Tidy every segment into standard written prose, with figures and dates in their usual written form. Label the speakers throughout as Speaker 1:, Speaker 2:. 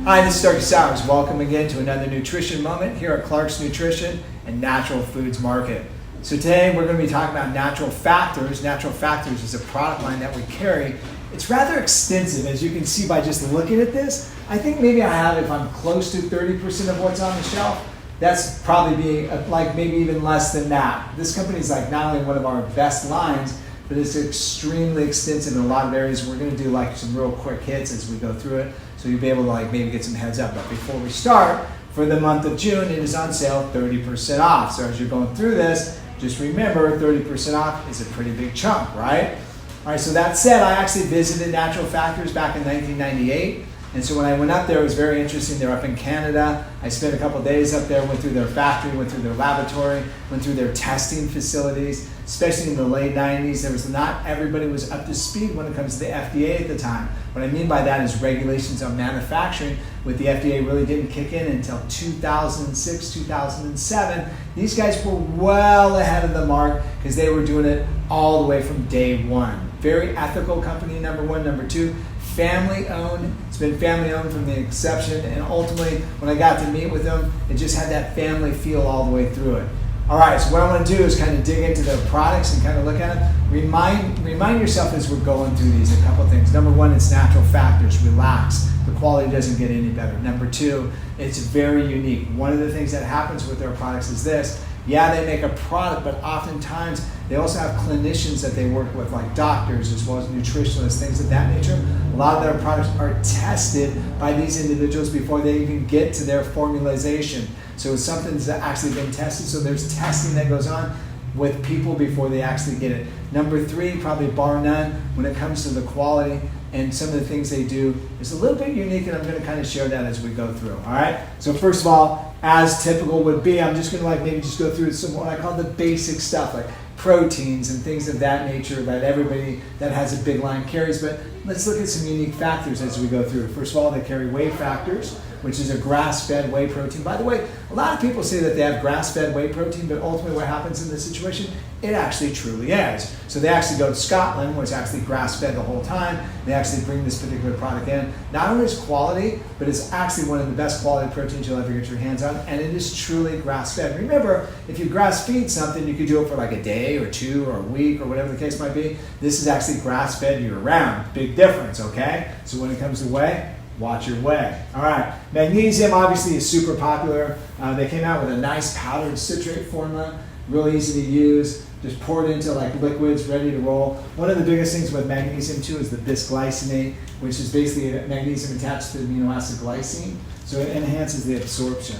Speaker 1: Hi, this is Starkie Sowers. Welcome again to another nutrition moment here at Clark's Nutrition and Natural Foods Market. So today we're going to be talking about natural factors. Natural factors is a product line that we carry. It's rather extensive, as you can see by just looking at this. I think maybe I have, if I'm close to 30% of what's on the shelf, that's probably being like maybe even less than that. This company is like not only one of our best lines, but it's extremely extensive in a lot of areas. We're going to do like some real quick hits as we go through it, so you'll be able to like maybe get some heads up. But before we start, for the month of June, it is on sale 30% off. So as you're going through this, just remember 30% off is a pretty big chunk, right? All right, so that said, I actually visited Natural Factors back in 1998. And so when I went up there, it was very interesting. They're up in Canada. I spent a couple days up there, went through their factory, went through their laboratory, went through their testing facilities, especially in the late 90s. Not everybody was up to speed when it comes to the FDA at the time. What I mean by that is regulations on manufacturing with the FDA really didn't kick in until 2006, 2007. These guys were well ahead of the mark because they were doing it all the way from day one. Very ethical company, number one. Number two, family owned. It's been family owned from the inception, and ultimately when I got to meet with them, it just had that family feel all the way through it. All right, so what I want to do is kind of dig into their products and kind of look at it. Remind yourself as we're going through these a couple things. Number one, it's natural factors. Relax. The quality doesn't get any better. Number two, it's very unique. One of the things that happens with their products is this. Yeah, they make a product, but oftentimes they also have clinicians that they work with, like doctors as well as nutritionists, things of that nature. A lot of their products are tested by these individuals before they even get to their formulation. So it's something that's actually been tested. So there's testing that goes on with people before they actually get it. Number three, probably bar none, when it comes to the quality and some of the things they do is a little bit unique, and I'm going to kind of share that as we go through. All right. So first of all, as typical would be, I'm just going to maybe just go through some what I call the basic stuff, like proteins and things of that nature that everybody that has a big line carries. But let's look at some unique factors as we go through. First of all, they carry whey factors, which is a grass-fed whey protein. By the way, a lot of people say that they have grass-fed whey protein, but ultimately what happens in this situation, it actually truly is. So they actually go to Scotland, where it's actually grass-fed the whole time. They actually bring this particular product in. Not only is quality, but it's actually one of the best quality proteins you'll ever get your hands on, and it is truly grass-fed. Remember, if you grass-feed something, you could do it for like a day or two or a week or whatever the case might be. This is actually grass-fed year-round. Big difference, okay? So when it comes to whey, watch your whey. All right, magnesium obviously is super popular. They came out with a nice powdered citrate formula, really easy to use. Just pour it into like liquids, ready to roll. One of the biggest things with magnesium too is the bisglycinate, which is basically magnesium attached to the amino acid glycine, so it enhances the absorption.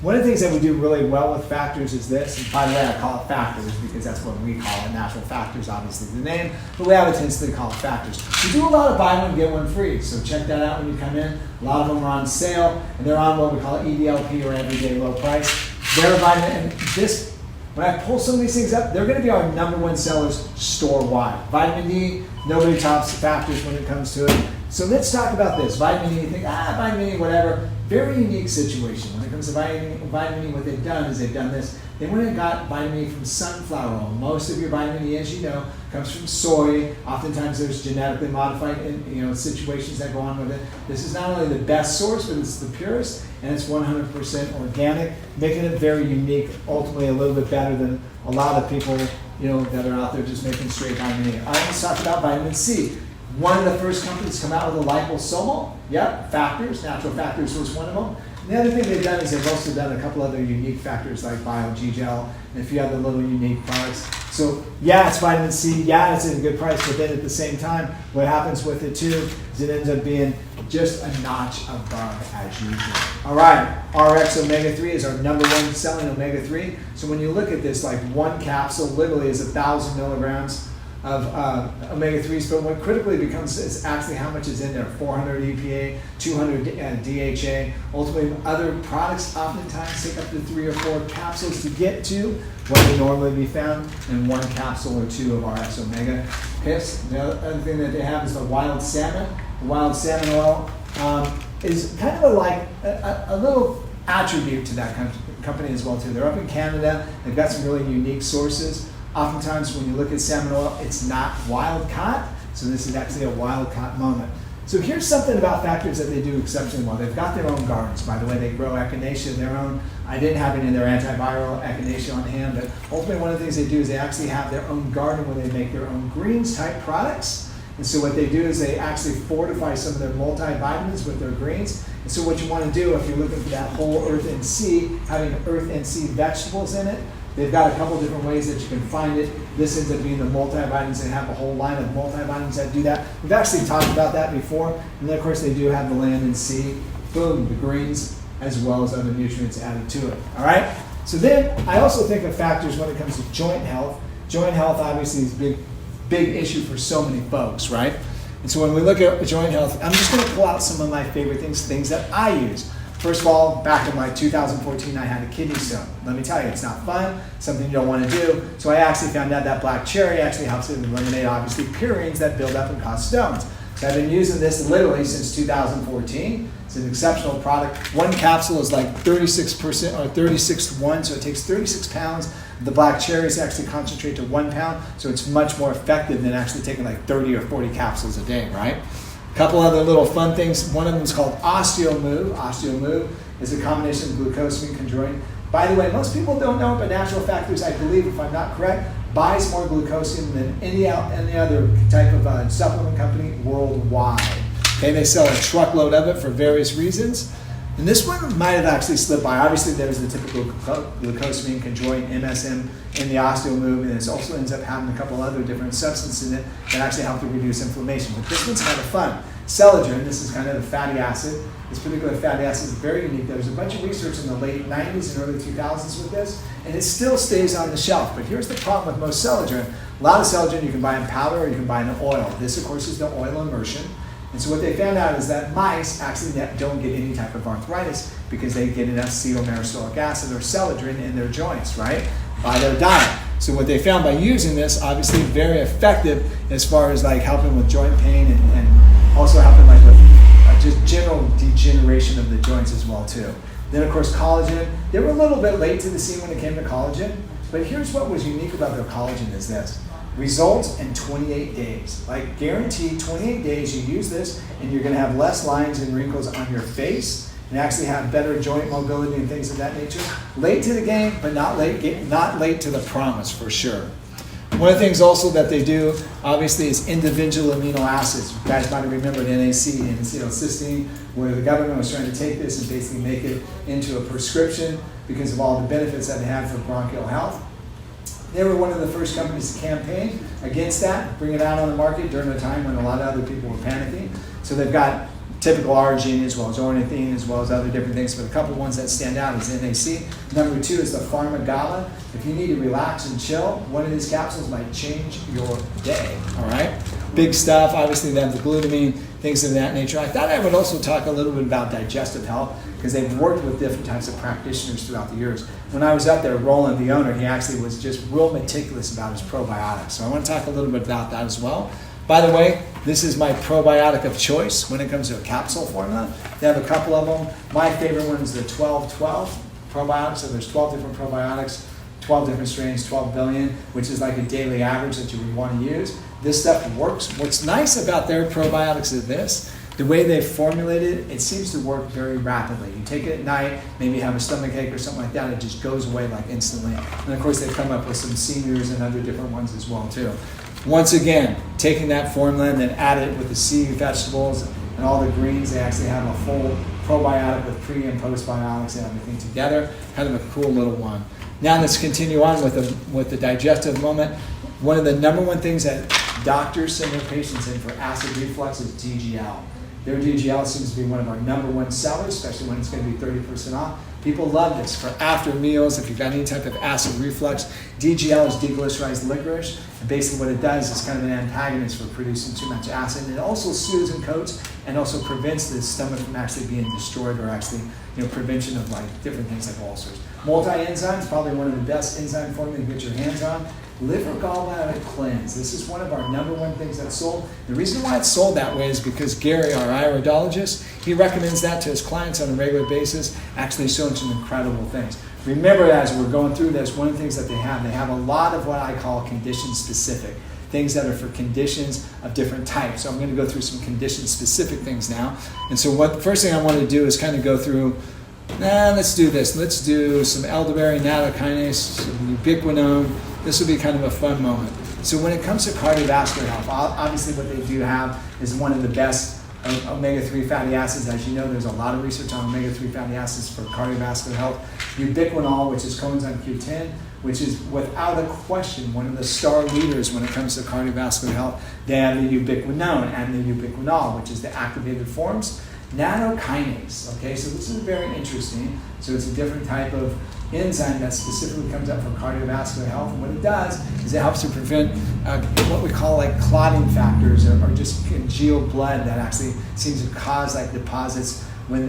Speaker 1: One of the things that we do really well with factors is this, and by the way I call it factors because that's what we call it, natural factors, obviously the name, but we have a tendency to call it factors. We do a lot of buy one, get one free, so check that out when you come in. A lot of them are on sale, and they're on what we call EDLP, or everyday low price. They're vitamin, and this, when I pull some of these things up, they're going to be our number one sellers store-wide. Vitamin D, nobody tops factors when it comes to it. So let's talk about this. Vitamin E, you think, vitamin E, whatever. Very unique situation. When it comes to vitamin E, what they've done is they've done this. They went and got vitamin E from sunflower oil. Most of your vitamin E, as you know, comes from soy. Oftentimes there's genetically modified situations that go on with it. This is not only the best source, but it's the purest, and it's 100% organic, making it very unique, ultimately a little bit better than a lot of people that are out there just making straight vitamin E. All right, let's talk about vitamin C. One of the first companies to come out with a liposomal. Yep, factors. Natural factors was one of them. And the other thing they've done is they've also done a couple other unique factors like Bio-G-Gel and a few other little unique products. So yeah, it's vitamin C. Yeah, it's at a good price, but then at the same time, what happens with it too is it ends up being just a notch above as usual. All right, RX Omega-3 is our number one selling Omega-3. So when you look at this, like one capsule literally is 1,000 milligrams of omega-3s, but what critically becomes is actually how much is in there. 400 EPA, 200 DHA. Ultimately, other products oftentimes take up to 3 or 4 capsules to get to what would normally be found in one capsule or two of RX Omega. Okay, the other thing that they have is the wild salmon. The wild salmon oil is kind of a little attribute to that company as well too. They're up in Canada. They've got some really unique sources. Oftentimes when you look at salmon oil, it's not wild caught, so this is actually a wild caught moment. So here's something about factors that they do exceptionally well. They've got their own gardens. By the way, they grow echinacea, their own. I didn't have any of their antiviral echinacea on hand, but ultimately one of the things they do is they actually have their own garden where they make their own greens type products. And so what they do is they actually fortify some of their multivitamins with their greens. And so what you want to do if you're looking for that whole earth and sea, having earth and sea vegetables in it, they've got a couple different ways that you can find it. This ends up being the multivitamins. They have a whole line of multivitamins that do that. We've actually talked about that before. And then, of course, they do have the land and sea. Boom, the greens, as well as other nutrients added to it. All right? So then I also think of factors when it comes to joint health. Joint health, obviously, is a big issue for so many folks, right? And so when we look at joint health, I'm just going to pull out some of my favorite things that I use. First of all, back in 2014, I had a kidney stone. Let me tell you, it's not fun, something you don't want to do. So I actually found out that black cherry actually helps to eliminate, obviously, purines that build up and cause stones. So I've been using this literally since 2014. It's an exceptional product. One capsule is like 36% or 36 to 1, so it takes 36 pounds. The black cherries actually concentrate to 1 pound, so it's much more effective than actually taking like 30 or 40 capsules a day, right? Couple other little fun things. One of them is called OsteoMove. OsteoMove is a combination of glucosamine chondroitin. By the way, most people don't know it, but Natural Factors, I believe, if I'm not correct, buys more glucosamine than any other type of supplement company worldwide. Okay, they sell a truckload of it for various reasons. And this one might have actually slipped by. Obviously, there's the typical glucosamine, chondroitin, MSM in the OsteoMove, and it also ends up having a couple other different substances in it that actually help to reduce inflammation. But this one's kind of fun. Celadrin, this is kind of the fatty acid. This particular fatty acid is very unique. There was a bunch of research in the late 90s and early 2000s with this, and it still stays on the shelf. But here's the problem with most Celadrin. A lot of Celadrin you can buy in powder or you can buy in oil. This, of course, is the oil immersion. And so what they found out is that mice actually don't get any type of arthritis because they get enough acetylmerastoic acid or Celadrin in their joints, right, by their diet. So what they found by using this, obviously very effective as far as like helping with joint pain and also helping like with just general degeneration of the joints as well too. Then of course collagen. They were a little bit late to the scene when it came to collagen, but here's what was unique about their collagen is this. Results in 28 days. Like guaranteed 28 days you use this and you're gonna have less lines and wrinkles on your face and actually have better joint mobility and things of that nature. Late to the game, but not late to the promise for sure. One of the things also that they do, obviously, is individual amino acids. You guys might have remembered NAC, N-acetylcysteine, where the government was trying to take this and basically make it into a prescription because of all the benefits that it had for bronchial health. They were one of the first companies to campaign against that, bring it out on the market during a time when a lot of other people were panicking. So they've got typical arginine as well as ornithine as well as other different things, but a couple ones that stand out is NAC. Number 2 is the Pharma Gala. If you need to relax and chill, one of these capsules might change your day, all right? Big stuff. Obviously, they have the glutamine, things of that nature. I thought I would also talk a little bit about digestive health because they've worked with different types of practitioners throughout the years. When I was up there, Roland, the owner, he actually was just real meticulous about his probiotics. So I want to talk a little bit about that as well. By the way, this is my probiotic of choice when it comes to a capsule formula. They have a couple of them. My favorite one is the 12-12 probiotics. So there's 12 different probiotics, 12 different strains, 12 billion, which is like a daily average that you would want to use. This stuff works. What's nice about their probiotics is this. The way they've formulated it, it seems to work very rapidly. You take it at night, maybe have a stomach ache or something like that, it just goes away like instantly. And of course, they've come up with some seniors and other different ones as well too. Once again, taking that formula and then add it with the sea vegetables and all the greens, they actually have a full probiotic with pre and postbiotics and everything together. Kind of a cool little one. Now let's continue on with the digestive moment. One of the number one things that doctors send their patients in for acid reflux is DGL. Their DGL seems to be one of our number one sellers, especially when it's going to be 30% off. People love this for after meals. If you've got any type of acid reflux, DGL is deglycerized licorice. And basically what it does is kind of an antagonist for producing too much acid. And it also soothes and coats and also prevents the stomach from actually being destroyed or actually, prevention of like different things like ulcers. Multi-enzymes, probably one of the best enzyme formulas you can get your hands on. Liver gallbladder cleanse. This is one of our number one things that's sold. The reason why it's sold that way is because Gary, our iridologist, he recommends that to his clients on a regular basis, actually showing some incredible things. Remember, as we're going through this, one of the things that they have a lot of what I call condition specific. things that are for conditions of different types. So I'm going to go through some condition-specific things now. And so what the first thing I want to do is kind of go through, let's do this. Let's do some elderberry, nattokinase, some ubiquinone. This will be kind of a fun moment. So when it comes to cardiovascular health, obviously what they do have is one of the best omega-3 fatty acids. As you know, there's a lot of research on omega-3 fatty acids for cardiovascular health. Ubiquinol, which is coenzyme Q10, which is without a question one of the star leaders when it comes to cardiovascular health. They have the ubiquinone and the ubiquinol, which is the activated forms. Nattokinase, okay, so this is very interesting. So it's a different type of enzyme that specifically comes up for cardiovascular health. And what it does is it helps to prevent what we call like clotting factors or just congealed blood that actually seems to cause like deposits with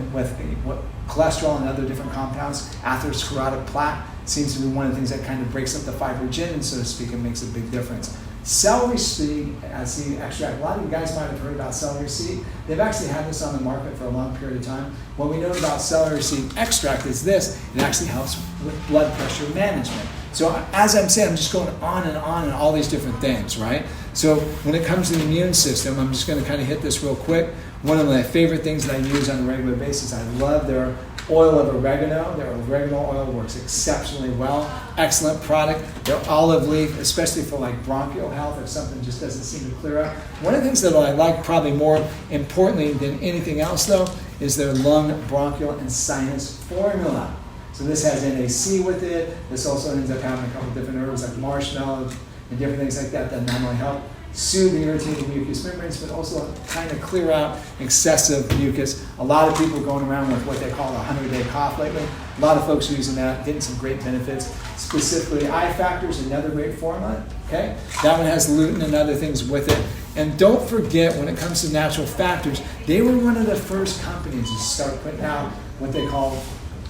Speaker 1: what cholesterol and other different compounds. Atherosclerotic plaque seems to be one of the things that kind of breaks up the fibrogenin, so to speak, and makes a big difference. Celery seed extract. A lot of you guys might have heard about celery seed. They've actually had this on the market for a long period of time. What we know about celery seed extract is this: it actually helps with blood pressure management. So as I'm saying, I'm just going on and all these different things, right? So when it comes to the immune system, I'm just going to kind of hit this real quick. One of my favorite things that I use on a regular basis, I love their oil of oregano. Their oregano oil works exceptionally well. Excellent product. Their olive leaf, especially for like bronchial health, if something just doesn't seem to clear up. One of the things that I like probably more importantly than anything else though, is their lung, bronchial, and sinus formula. So this has NAC with it. This also ends up having a couple different herbs like marshmallow and different things like that not only help soothe the irritated mucous membranes, but also kind of clear out excessive mucus. A lot of people going around with what they call a 100-day cough lately. A lot of folks using that, getting some great benefits. Specifically, I Factor's another great formula. Okay, that one has lutein and other things with it. And don't forget, when it comes to natural factors, they were one of the first companies to start putting out what they call,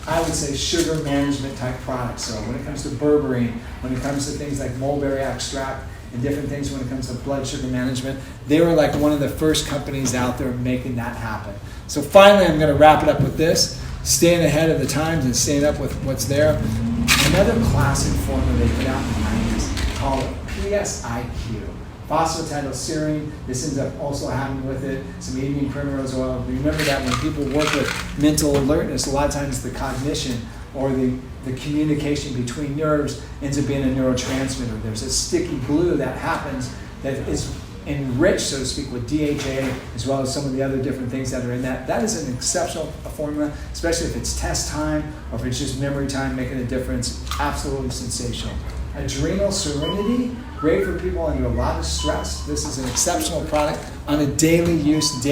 Speaker 1: I would say, sugar management type products. So when it comes to berberine, when it comes to things like mulberry extract, and different things when it comes to blood sugar management, they were like one of the first companies out there making that happen. So finally, I'm going to wrap it up with this: staying ahead of the times and staying up with what's there. Another classic formula they put out in the 90s called PSIQ, phosphatidylserine. This ends up also having with it some evening primrose oil. Remember that when people work with mental alertness, a lot of times the cognition or the communication between nerves ends up being a neurotransmitter. There's a sticky glue that happens that is enriched, so to speak, with DHA, as well as some of the other different things that are in that. That is an exceptional formula, especially if it's test time or if it's just memory time, making a difference. Absolutely sensational. Adrenal Serenity, great for people under a lot of stress. This is an exceptional product on a daily use,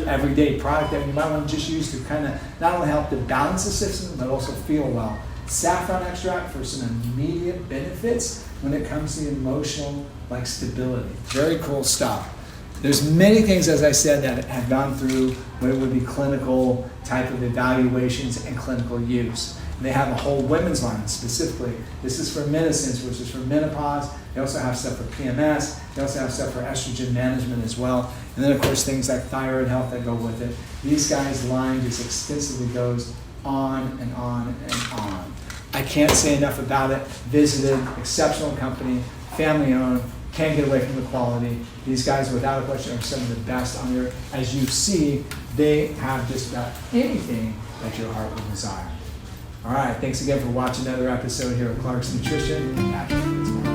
Speaker 1: everyday product that you might want to just use to kind of not only help to balance the system, but also feel well. Saffron extract for some immediate benefits when it comes to emotional stability. Very cool stuff. There's many things, as I said, that have gone through what would be clinical type of evaluations and clinical use. And they have a whole women's line specifically. This is for medicines, which is for menopause. They also have stuff for PMS. They also have stuff for estrogen management as well. And then, of course, things like thyroid health that go with it. These guys' line just extensively goes on and on and on. I can't say enough about it. Visited, exceptional company, family owned, can't get away from the quality. These guys, without a question, are some of the best on there. As you see, they have just about anything that your heart would desire. All right, thanks again for watching another episode here at Clark's Nutrition.